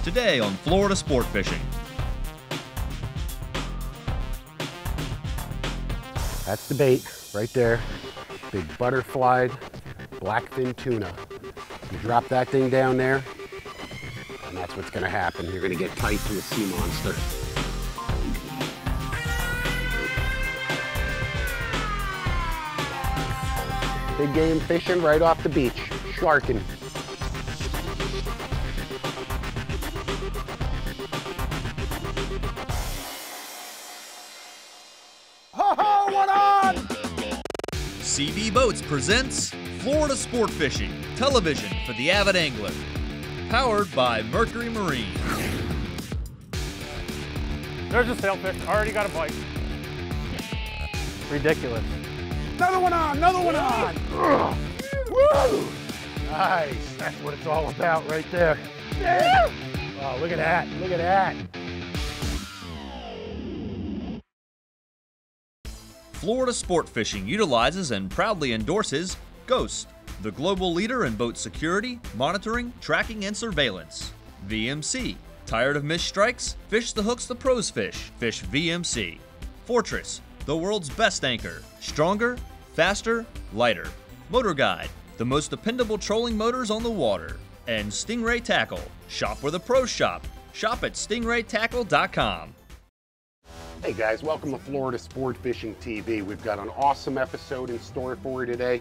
Today on Florida Sport Fishing. That's the bait right there. Big butterfly blackfin tuna. You drop that thing down there, and that's what's gonna happen. You're gonna get tight to a sea monster. Big game fishing right off the beach, sharking. CV Boats presents Florida Sport Fishing, television for the avid angler. Powered by Mercury Marine. There's a sailfish, already got a bite. Ridiculous. Another one on, another one on. Woo! Nice, that's what it's all about right there. Yeah. Oh, look at that, look at that. Florida Sport Fishing utilizes and proudly endorses GOST, the global leader in boat security, monitoring, tracking, and surveillance. VMC, tired of missed strikes? Fish the hooks the pros fish. Fish VMC. Fortress, the world's best anchor. Stronger, faster, lighter. Motor Guide, the most dependable trolling motors on the water. And Stingray Tackle, shop where the pros shop. Shop at stingraytackle.com. Hey guys, welcome to Florida Sport Fishing TV. We've got an awesome episode in store for you today.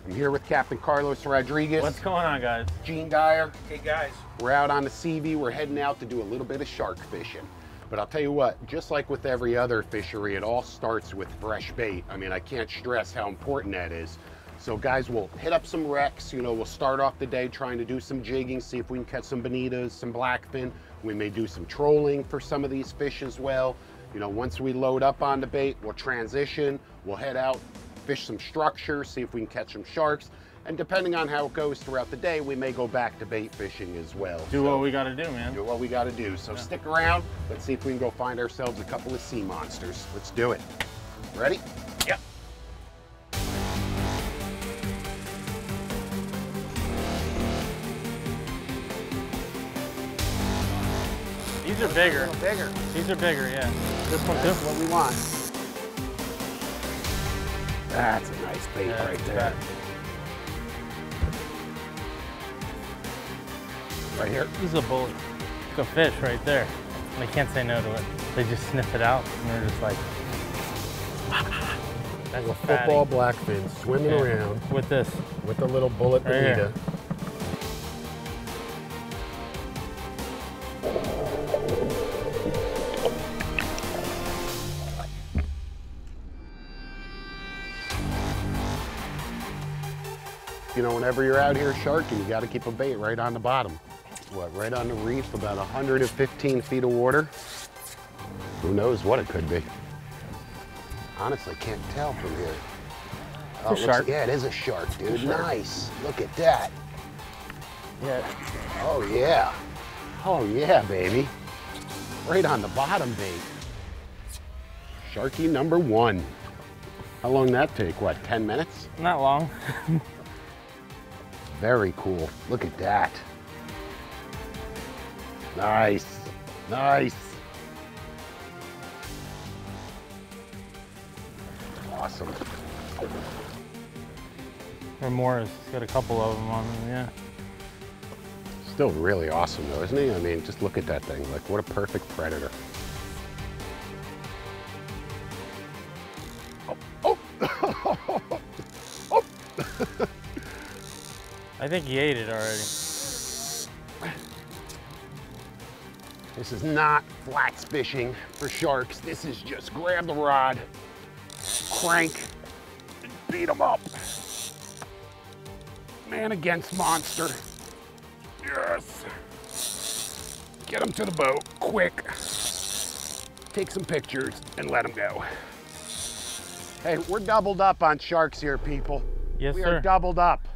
I'm here with Captain Carlos Rodriguez. What's going on, guys? Gene Dyer. Hey guys. We're out on the CV. We're heading out to do a little bit of shark fishing. But I'll tell you what, just like with every other fishery, it all starts with fresh bait. I mean, I can't stress how important that is. So guys, we'll hit up some wrecks. You know, we'll start off the day trying to do some jigging, see if we can catch some bonitas, some blackfin. We may do some trolling for some of these fish as well. You know, once we load up on the bait, we'll transition, we'll head out, fish some structures, see if we can catch some sharks. And depending on how it goes throughout the day, we may go back to bait fishing as well. Do what we gotta do, man. Do what we gotta do. So stick around, let's see if we can go find ourselves a couple of sea monsters. Let's do it. Ready? Yep. These are bigger. Bigger. These are bigger, yeah. This one too? That's what we want. That's a nice bait right there. Right here. This is a bullet. It's a fish right there. They can't say no to it. They just sniff it out and they're just like, that's a football blackfin swimming around. With this. With a little bullet bonita. You know, whenever you're out here sharking, you got to keep a bait right on the bottom. What, right on the reef, about 115 feet of water. Who knows what it could be? Honestly, can't tell from here. It's a shark. Yeah, it is a shark, dude. Nice. Look at that. Yeah. Oh, yeah. Oh, yeah, baby. Right on the bottom bait. Sharky number one. How long did that take? What, 10 minutes? Not long. Very cool. Look at that. Nice. Nice. Awesome. Remorse. He's got a couple of them on him, yeah. Still really awesome though, isn't he? I mean, just look at that thing. Like, what a perfect predator. Oh. Oh. Oh. I think he ate it already. This is not flats fishing for sharks. This is just grab the rod, crank, and beat them up. Man against monster. Yes. Get them to the boat, quick. Take some pictures and let them go. Hey, we're doubled up on sharks here, people. Yes, we sir. are doubled up.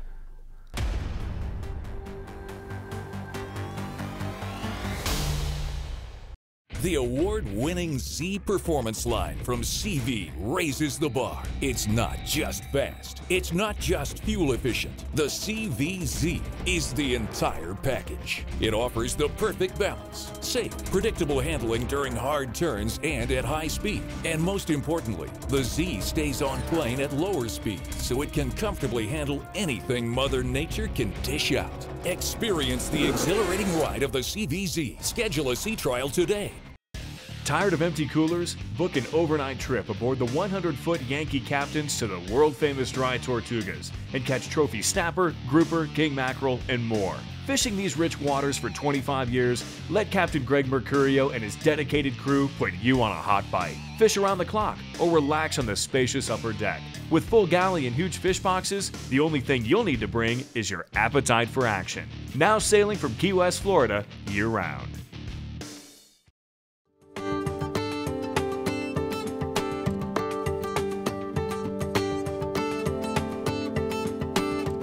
The award-winning Z Performance line from CV raises the bar. It's not just fast. It's not just fuel efficient. The CVZ is the entire package. It offers the perfect balance, safe, predictable handling during hard turns and at high speed. And most importantly, the Z stays on plane at lower speeds, so it can comfortably handle anything Mother Nature can dish out. Experience the exhilarating ride of the CVZ. Schedule a sea trial today. Tired of empty coolers? Book an overnight trip aboard the 100-foot Yankee Captains to the world-famous dry Tortugas and catch trophy snapper, grouper, king mackerel, and more. Fishing these rich waters for 25 years, let Captain Greg Mercurio and his dedicated crew put you on a hot bite. Fish around the clock or relax on the spacious upper deck. With full galley and huge fish boxes, the only thing you'll need to bring is your appetite for action. Now sailing from Key West, Florida, year-round.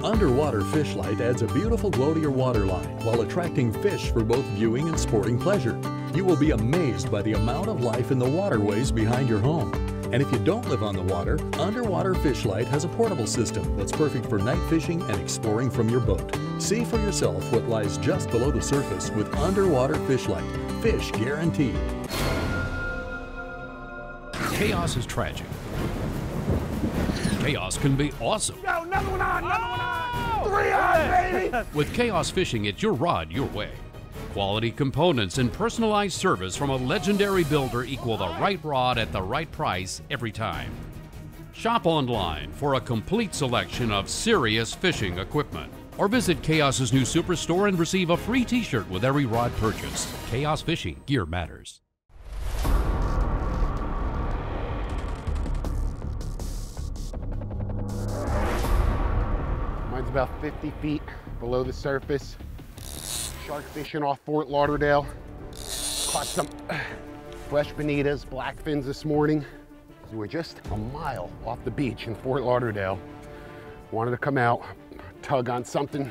Underwater fish light adds a beautiful glow to your waterline while attracting fish for both viewing and sporting pleasure. You will be amazed by the amount of life in the waterways behind your home. And if you don't live on the water, Underwater Fish Light has a portable system that's perfect for night fishing and exploring from your boat. See for yourself what lies just below the surface with Underwater Fish Light. Fish guaranteed. Chaos is tragic. Chaos can be awesome. Yo, another one on, another one on! 3 on, baby! With Chaos Fishing, it's your rod, your way. Quality components and personalized service from a legendary builder equal the right rod at the right price every time. Shop online for a complete selection of serious fishing equipment. Or visit Chaos's new superstore and receive a free t-shirt with every rod purchase. Chaos Fishing, gear matters. Mine's about 50 feet below the surface. Shark fishing off Fort Lauderdale. Caught some fresh bonitas, blackfins this morning. We were just a mile off the beach in Fort Lauderdale. Wanted to come out, tug on something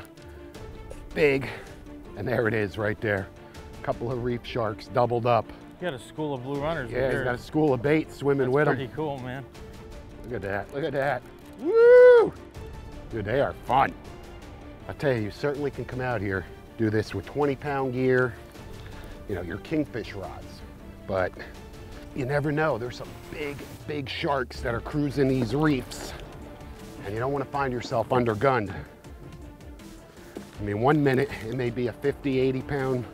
big, and there it is right there. A couple of reef sharks doubled up. You got a school of blue runners. Yeah, he's got a school of bait swimming with them. Pretty cool, man. Look at that, look at that. Woo! Dude, they are fun. I tell you, you certainly can come out here, do this with 20-pound gear, you know, your kingfish rods. But you never know, there's some big, big sharks that are cruising these reefs, and you don't want to find yourself undergunned. I mean, 1 minute it may be a 50, 80-pound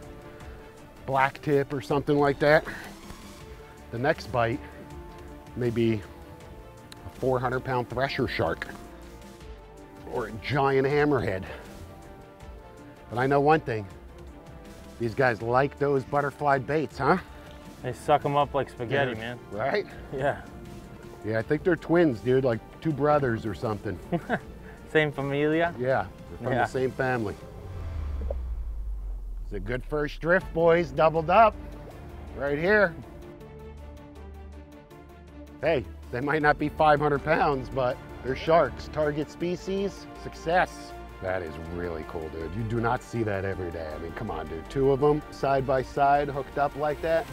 black tip or something like that. The next bite may be a 400-pound thresher shark or a giant hammerhead. But I know one thing, these guys like those butterfly baits, huh? They suck them up like spaghetti, Yeah. man. Right? Yeah. Yeah, I think they're twins, dude, like 2 brothers or something. Same familia? Yeah, they're from Yeah. the same family. It's a good first drift, boys, doubled up, right here. Hey, they might not be 500 pounds, but they're sharks. Target species, success. That is really cool, dude. You do not see that every day. I mean, come on, dude. 2 of them side by side, hooked up like that.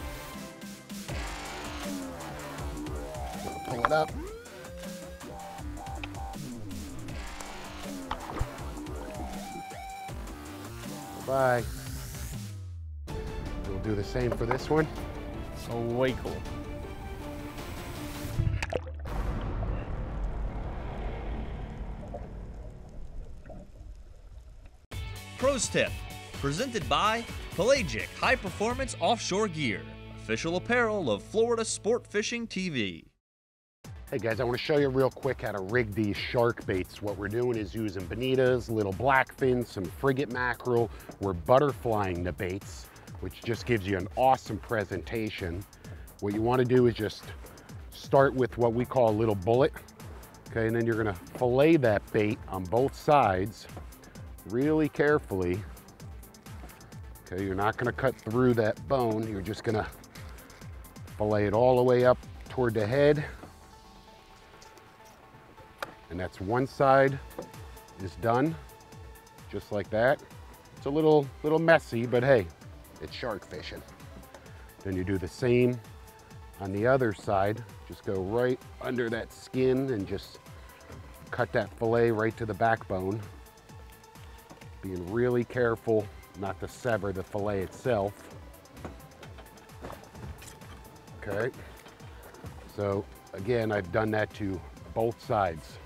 Pull it up. Bye. We'll do the same for this one. Oh, way cool. Pros Tip, presented by Pelagic High Performance Offshore Gear, official apparel of Florida Sport Fishing TV. Hey guys, I want to show you real quick how to rig these shark baits. What we're doing is using bonitas, little blackfins, some frigate mackerel. We're butterflying the baits, which just gives you an awesome presentation. What you want to do is just start with what we call a little bullet. Okay, and then you're going to fillet that bait on both sides really carefully. Okay, you're not going to cut through that bone. You're just going to fillet it all the way up toward the head. And that's one side is done, just like that. It's a little messy, but hey, it's shark fishing. Then you do the same on the other side. Just go right under that skin and just cut that fillet right to the backbone. Being really careful not to sever the fillet itself. Okay, so again, I've done that to both sides.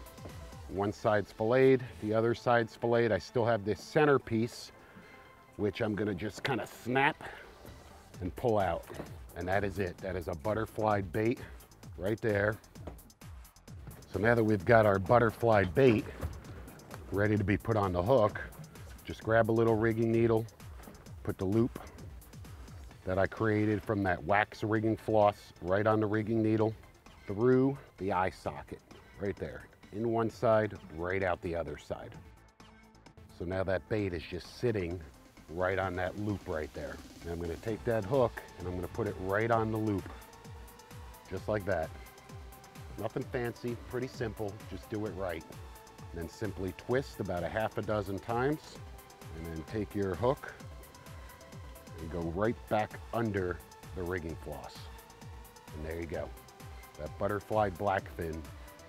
One side's filleted, the other side's filleted. I still have this centerpiece, which I'm gonna just kind of snap and pull out. And that is it. That is a butterfly bait right there. So now that we've got our butterfly bait ready to be put on the hook, just grab a little rigging needle, put the loop that I created from that wax rigging floss right on the rigging needle through the eye socket right there. In one side, right out the other side. So now that bait is just sitting right on that loop right there. And I'm gonna take that hook and I'm gonna put it right on the loop, just like that. Nothing fancy, pretty simple, just do it right. And then simply twist about a half a dozen times, and then take your hook and go right back under the rigging floss. And there you go. That butterfly blackfin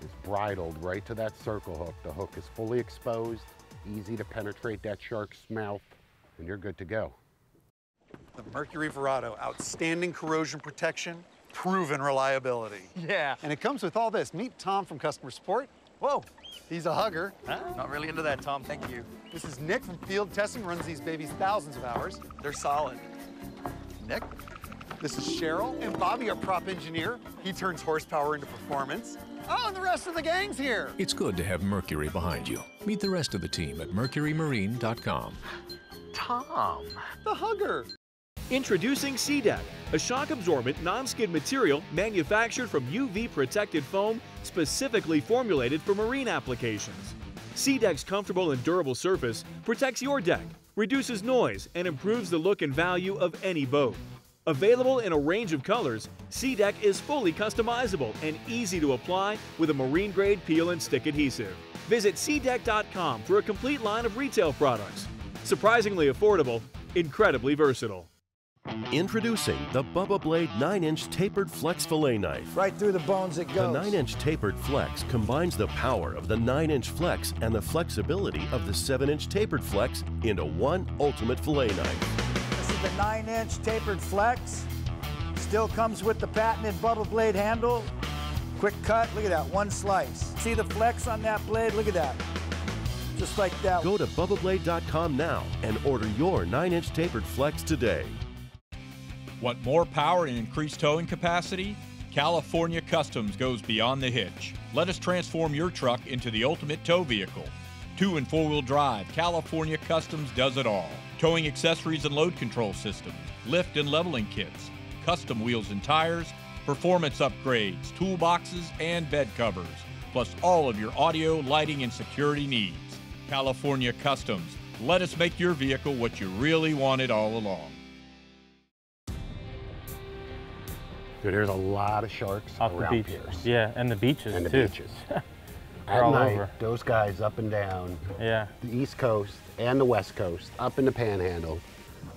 is bridled right to that circle hook. The hook is fully exposed, easy to penetrate that shark's mouth, and you're good to go. The Mercury Verado, outstanding corrosion protection, proven reliability. Yeah. And it comes with all this. Meet Tom from customer support. Whoa, he's a hugger. Not really into that, Tom. Thank you. This is Nick from field testing, runs these babies thousands of hours. They're solid. Nick? This is Cheryl and Bobby, our prop engineer. He turns horsepower into performance. Oh, and the rest of the gang's here. It's good to have Mercury behind you. Meet the rest of the team at mercurymarine.com. Tom. The hugger. Introducing SeaDeck, a shock-absorbent, non-skid material manufactured from UV-protected foam specifically formulated for marine applications. SeaDeck's comfortable and durable surface protects your deck, reduces noise, and improves the look and value of any boat. Available in a range of colors, SeaDeck is fully customizable and easy to apply with a marine-grade peel and stick adhesive. Visit SeaDeck.com for a complete line of retail products. Surprisingly affordable, incredibly versatile. Introducing the Bubba Blade 9-inch Tapered Flex Fillet Knife. Right through the bones it goes. The 9-inch Tapered Flex combines the power of the 9-inch Flex and the flexibility of the 7-inch Tapered Flex into one ultimate fillet knife. This is the 9-inch Tapered Flex. Still comes with the patented Bubba Blade handle. Quick cut, look at that, one slice. See the flex on that blade? Look at that. Just like that. Go to BubbaBlade.com now and order your 9-inch Tapered Flex today. Want more power and increased towing capacity? California Customs goes beyond the hitch. Let us transform your truck into the ultimate tow vehicle. 2- and 4-wheel drive, California Customs does it all. Towing accessories and load control systems, lift and leveling kits, custom wheels and tires, performance upgrades, toolboxes, and bed covers, plus all of your audio, lighting, and security needs. California Customs. Let us make your vehicle what you really wanted all along. Dude, there's a lot of sharks off around the beach. Pierce. Yeah, and the beaches And the too. beaches. They're At all night, over. those guys up and down Yeah. the East Coast and the West Coast, up in the Panhandle,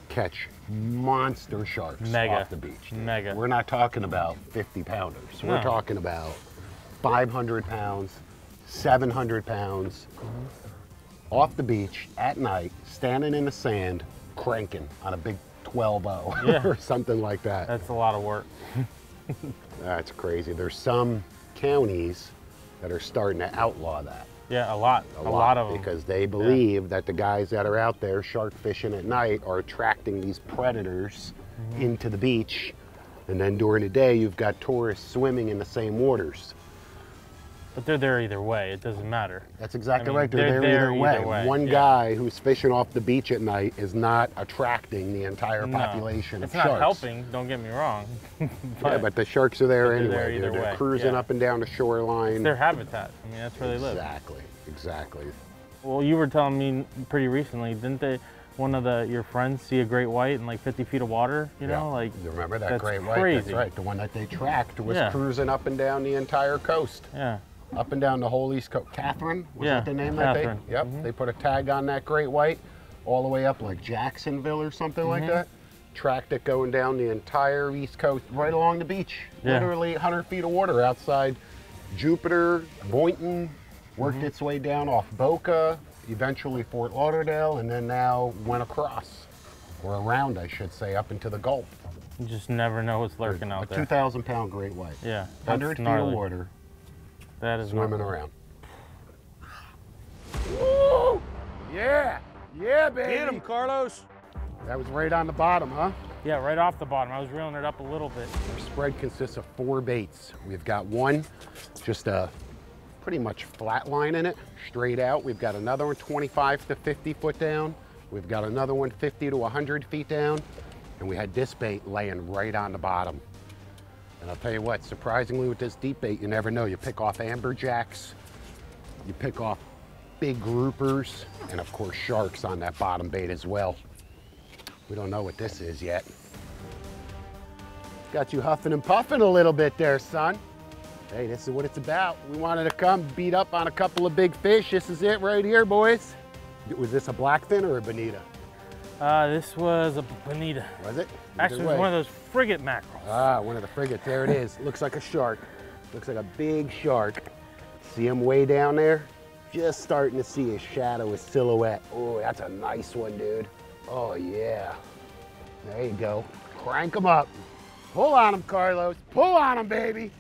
catch monster sharks Mega. off the beach. Dude. Mega. We're not talking about 50-pounders. We're No. talking about 500 pounds, 700 pounds, off the beach at night, standing in the sand, cranking on a big 12-0 Yeah. or something like that. That's a lot of work. That's crazy. There's some counties that are starting to outlaw that. Yeah, a lot of them. Because they believe that the guys that are out there shark fishing at night are attracting these predators into the beach. And then during the day, you've got tourists swimming in the same waters. But they're there either way. It doesn't matter. That's exactly I mean, right. They're there either way. One yeah. guy who's fishing off the beach at night is not attracting the entire No. population of It's sharks. not helping, don't get me wrong. Yeah, but the sharks are there anyway. there either They're way, cruising yeah. up and down the shoreline. It's their habitat. I mean, that's where they live. Exactly, exactly. Well, you were telling me pretty recently, didn't they? One of your friends see a great white in like 50 feet of water, you know? Like, you remember that that's great white? crazy. That's right. The one that they tracked was Yeah. cruising up and down the entire coast. Yeah. Up and down the whole East Coast. Catherine, was Yeah, that the name Catherine. that they? Yep. They put a tag on that great white all the way up like Jacksonville or something like that. tracked it going down the entire East Coast, right along the beach. Yeah. Literally 100 feet of water outside Jupiter, Boynton, worked its way down off Boca, eventually Fort Lauderdale, and then now went across, or around, I should say, up into the Gulf. You just never know what's lurking out there. A 2,000-pound great white. Yeah, 100 feet of water. That is swimming gnarly. around. Woo! Yeah, yeah, baby. Get him, Carlos. That was right on the bottom, huh? Yeah, right off the bottom. I was reeling it up a little bit. Our spread consists of 4 baits. We've got one, just a pretty much flat line in it, straight out. We've got another one 25 to 50 foot down. We've got another one 50 to 100 feet down. And we had this bait laying right on the bottom. And I'll tell you what, surprisingly with this deep bait, you never know. You pick off amberjacks, you pick off big groupers, and of course sharks on that bottom bait as well. We don't know what this is yet. Got you huffing and puffing a little bit there, son. Hey, this is what it's about. We wanted to come beat up on a couple of big fish. This is it right here, boys. Was this a blackfin or a bonita? This was a bonita. Was it? Actually, it was one of those frigate mackerels. Ah, one of the frigates. There it is. Looks like a shark. Looks like a big shark. See him way down there? Just starting to see his shadow, his silhouette. Oh, that's a nice one, dude. Oh, yeah. There you go. Crank him up. Pull on him, Carlos. Pull on him, baby.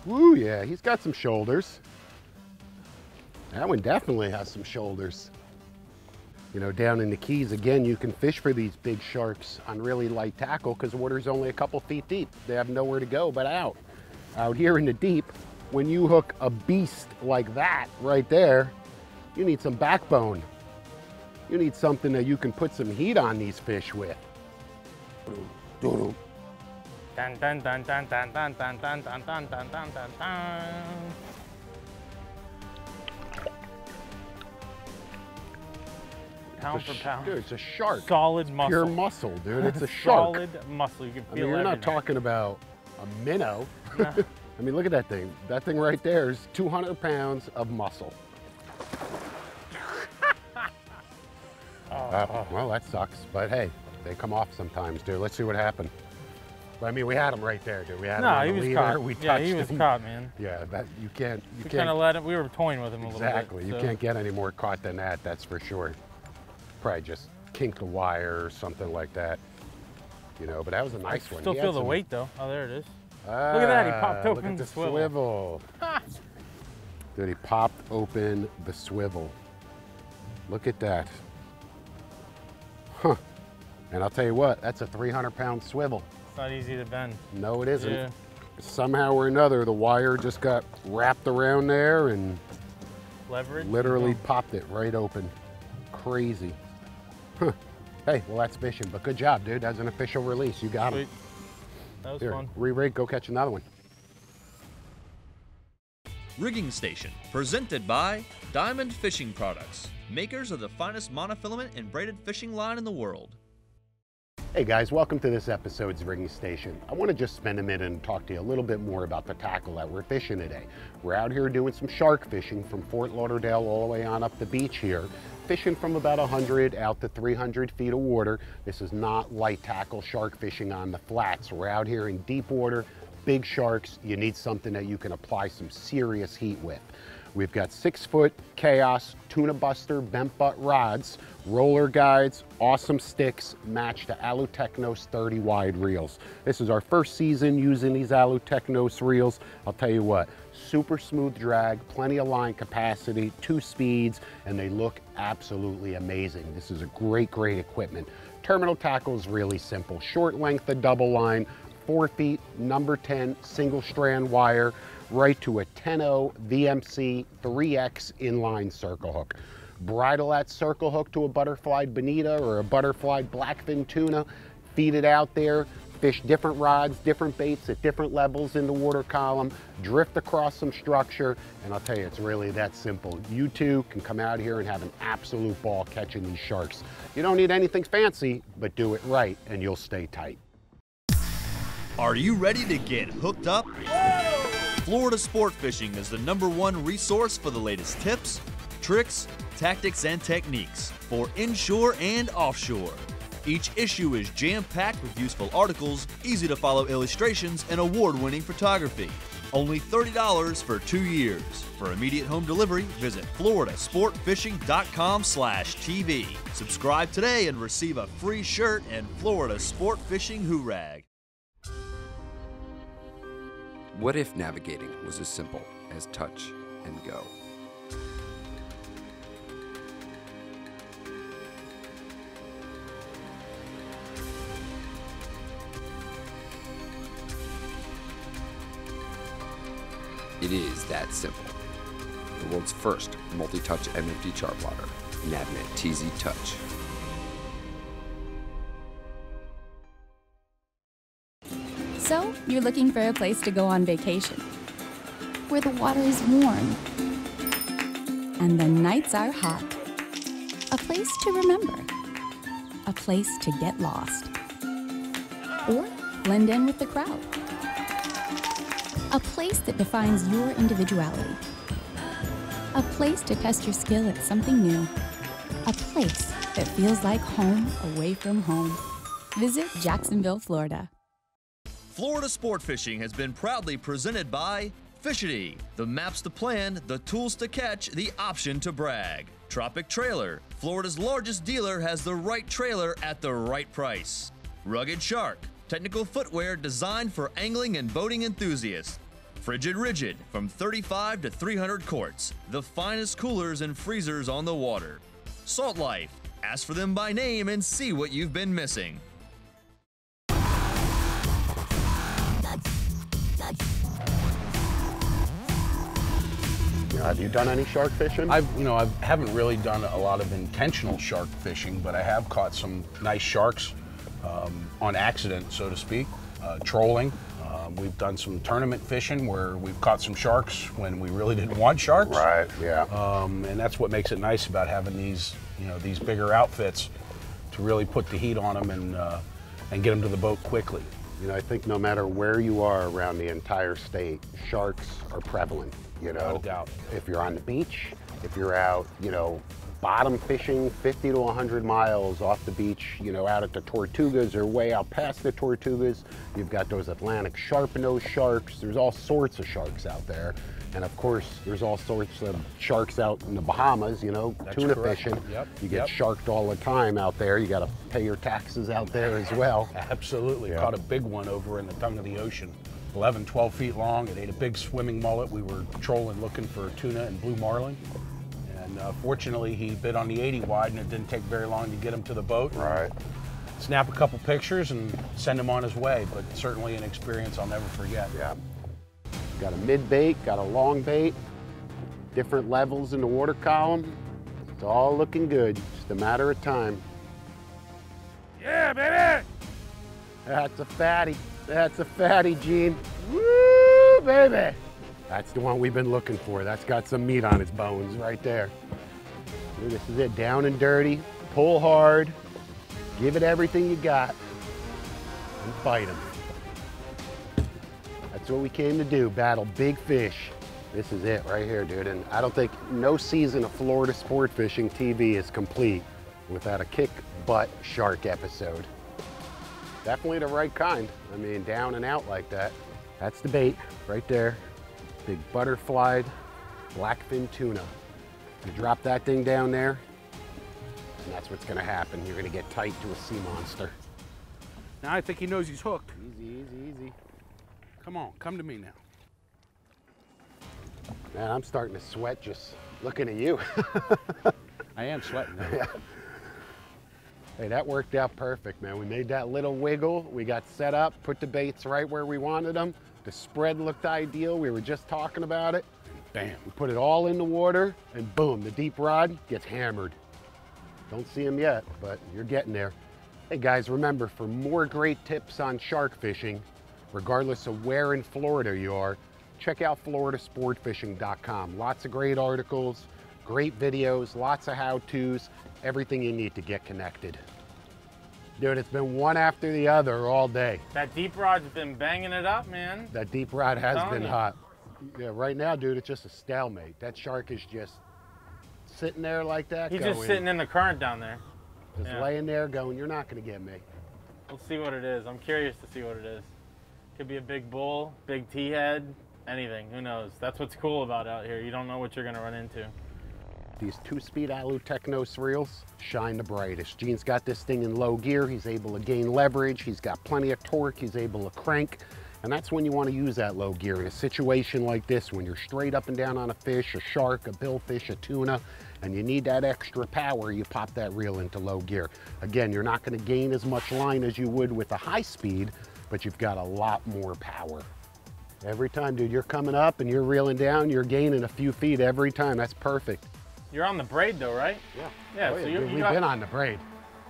Woo, yeah, he's got some shoulders. That one definitely has some shoulders. You know, down in the Keys, again, you can fish for these big sharks on really light tackle because the water's only a couple feet deep. They have nowhere to go but out. Out here in the deep, when you hook a beast like that right there, you need some backbone. You need something that you can put some heat on these fish with. Dun, dun, dun, dun, dun, dun, dun, dun, dun, dun, dun, dun, dun, dun. Pound for pound. Dude, it's a shark. Solid muscle. Pure muscle, dude. It's a shark. Solid muscle. You can feel You're not everything. talking about a minnow. No. I mean, look at that thing. That thing right there is 200 pounds of muscle. Well, that sucks. But hey, they come off sometimes, dude. Let's see what happened. But, I mean, we had him right there, dude. We had him on he the was leader. caught. We Yeah, touched he was him. caught, man. Yeah, that you can't. We kind of let him. We were toying with him a little bit. Exactly. You so. can't get any more caught than that. That's for sure. Probably just kinked a wire or something like that. You know, but that was a nice one. Still He had feel the some- weight though. Oh, there it is. Ah, Look at that. He popped look open at the the swivel. Dude, he popped open the swivel. Look at that. Huh. And I'll tell you what, that's a 300-pound swivel. It's not easy to bend. No, it isn't. Yeah. Somehow or another, the wire just got wrapped around there and Leverage. literally popped it right open. Crazy. Huh. Hey, well, that's fishing, but good job, dude. That's an official release. You got him. Sweet. That was Here, fun. re-rig, go catch another one. Rigging Station, presented by Diamond Fishing Products, makers of the finest monofilament and braided fishing line in the world. Hey guys, welcome to this episode's Rigging Station. I want to just spend a minute and talk to you a little bit more about the tackle that we're fishing today. We're out here doing some shark fishing from Fort Lauderdale all the way on up the beach here, fishing from about 100 out to 300 feet of water. This is not light tackle shark fishing on the flats. We're out here in deep water, big sharks. You need something that you can apply some serious heat with. We've got 6-foot Chaos Tuna Buster bent butt rods, roller guides, awesome sticks, matched to Alutechnos 30 wide reels. This is our first season using these Alutechnos reels. I'll tell you what, super smooth drag, plenty of line capacity, 2 speeds, and they look absolutely amazing. This is a great, great equipment. Terminal tackle is really simple. Short length of double line, 4 feet, number 10, single strand wire, right to a 10-0 VMC 3X inline circle hook. Bridle that circle hook to a butterflied bonita or a butterflied blackfin tuna, feed it out there, fish different rods, different baits at different levels in the water column, drift across some structure, and I'll tell you, it's really that simple. You too can come out here and have an absolute ball catching these sharks. You don't need anything fancy, but do it right and you'll stay tight. Are you ready to get hooked up? Florida Sport Fishing is the #1 resource for the latest tips, tricks, tactics, and techniques for inshore and offshore. Each issue is jam-packed with useful articles, easy-to-follow illustrations, and award-winning photography. Only $30 for 2 years. For immediate home delivery, visit floridasportfishing.com/TV. Subscribe today and receive a free shirt and Florida Sport Fishing Hoorag. What if navigating was as simple as touch and go? It is that simple. The world's first multi-touch MFD chart plotter, Navnet TZ Touch. So, you're looking for a place to go on vacation, where the water is warm and the nights are hot. A place to remember. A place to get lost. Or blend in with the crowd. A place that defines your individuality. A place to test your skill at something new. A place that feels like home away from home. Visit Jacksonville, Florida. Florida Sport Fishing has been proudly presented by Fishity, the maps to plan, the tools to catch, the option to brag. Tropic Trailer, Florida's largest dealer, has the right trailer at the right price. Rugged Shark, technical footwear designed for angling and boating enthusiasts. Frigid Rigid, from 35 to 300 quarts, the finest coolers and freezers on the water. Salt Life, ask for them by name and see what you've been missing. Have you done any shark fishing? I haven't really done a lot of intentional shark fishing, but I have caught some nice sharks on accident, so to speak, trolling. We've done some tournament fishing where we've caught some sharks when we really didn't want sharks. Right, yeah. And that's what makes it nice about having these, these bigger outfits to really put the heat on them and get them to the boat quickly. I think no matter where you are around the entire state, sharks are prevalent. Without a doubt. If you're on the beach, if you're out, bottom fishing 50 to 100 miles off the beach, out at the Tortugas or way out past the Tortugas, you've got those Atlantic sharp-nosed sharks. There's all sorts of sharks out there. And of course, there's all sorts of sharks out in the Bahamas, That's tuna correct. fishing. Yep. You get sharked all the time out there. You got to pay your taxes out there as well. Absolutely. Yeah. Caught a big one over in the tongue of the ocean. 11, 12 feet long. It ate a big swimming mullet. We were trolling looking for tuna and blue marlin. And fortunately, he bit on the 80 wide, and it didn't take very long to get him to the boat. Right. Snap a couple pictures and send him on his way, but certainly an experience I'll never forget. Yeah. Got a mid bait, got a long bait, different levels in the water column. It's all looking good, just a matter of time. Yeah, baby! That's a fatty. That's a fatty, Gene. Woo, baby! That's the one we've been looking for. That's got some meat on its bones right there. This is it, down and dirty, pull hard, give it everything you got, and fight them. That's what we came to do, battle big fish. This is it right here, dude. And I don't think no season of Florida Sport Fishing TV is complete without a kick butt shark episode. Definitely the right kind. I mean, down and out like that. That's the bait right there. Big butterflied blackfin tuna. You drop that thing down there, and that's what's gonna happen. You're gonna get tight to a sea monster. Now I think he knows he's hooked. Easy, easy, easy. Come on, come to me now. Man, I'm starting to sweat just looking at you. I am sweating now. Yeah. Hey, that worked out perfect, man. We made that little wiggle. We got set up, put the baits right where we wanted them. The spread looked ideal. We were just talking about it. Bam, we put it all in the water, and boom, the deep rod gets hammered. Don't see him yet, but you're getting there. Hey guys, remember, for more great tips on shark fishing, regardless of where in Florida you are, check out floridasportfishing.com. Lots of great articles, great videos, lots of how-tos, everything you need to get connected. Dude, it's been one after the other all day. That deep rod's been banging it up, man. That deep rod has been you. hot. Yeah, right now, dude, it's just a stalemate. That shark is just sitting there like that. He's just sitting in the current down there. Just laying there going, you're not going to get me. We'll see what it is. I'm curious to see what it is. Could be a big bull, big T-head, anything. Who knows? That's what's cool about out here. You don't know what you're going to run into. These 2-speed Alu Technos reels shine the brightest. Gene's got this thing in low gear. He's able to gain leverage. He's got plenty of torque. He's able to crank. And that's when you want to use that low gear in a situation like this, when you're straight up and down on a fish, a shark, a billfish, a tuna, and you need that extra power, you pop that reel into low gear. Again, you're not going to gain as much line as you would with a high speed, but you've got a lot more power. Every time, dude, you're coming up and you're reeling down, you're gaining a few feet every time. That's perfect. You're on the braid though, right? Yeah. Yeah, Oh, yeah, so dude, we've been on the braid.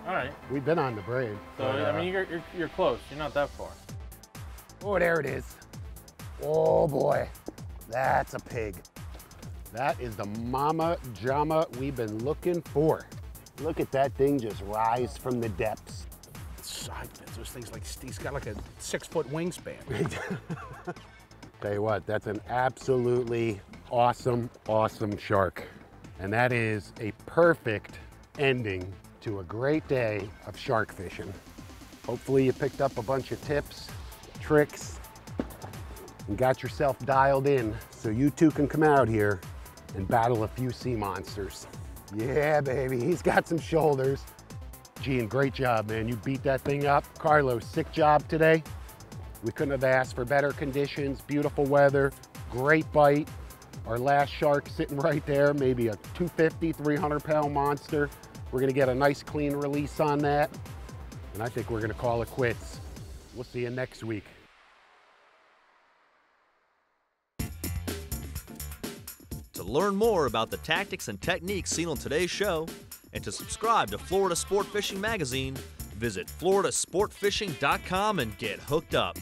All right. We've been on the braid. So, but, I mean, you're close. You're not that far. Oh, there it is. Oh boy, that's a pig. That is the mama jama we've been looking for. Look at that thing just rise from the depths. Those things, like, he's got like a 6-foot wingspan. Tell you what, that's an absolutely awesome, awesome shark. And that is a perfect ending to a great day of shark fishing. Hopefully you picked up a bunch of tips, tricks, and got yourself dialed in so you too can come out here and battle a few sea monsters. Yeah, baby, he's got some shoulders. Gene, great job, man. You beat that thing up. Carlos, sick job today. We couldn't have asked for better conditions, beautiful weather, great bite. Our last shark sitting right there, maybe a 250, 300-pound monster. We're gonna get a nice clean release on that. And I think we're gonna call it quits. We'll see you next week. To learn more about the tactics and techniques seen on today's show, and to subscribe to Florida Sport Fishing Magazine, visit floridasportfishing.com and get hooked up.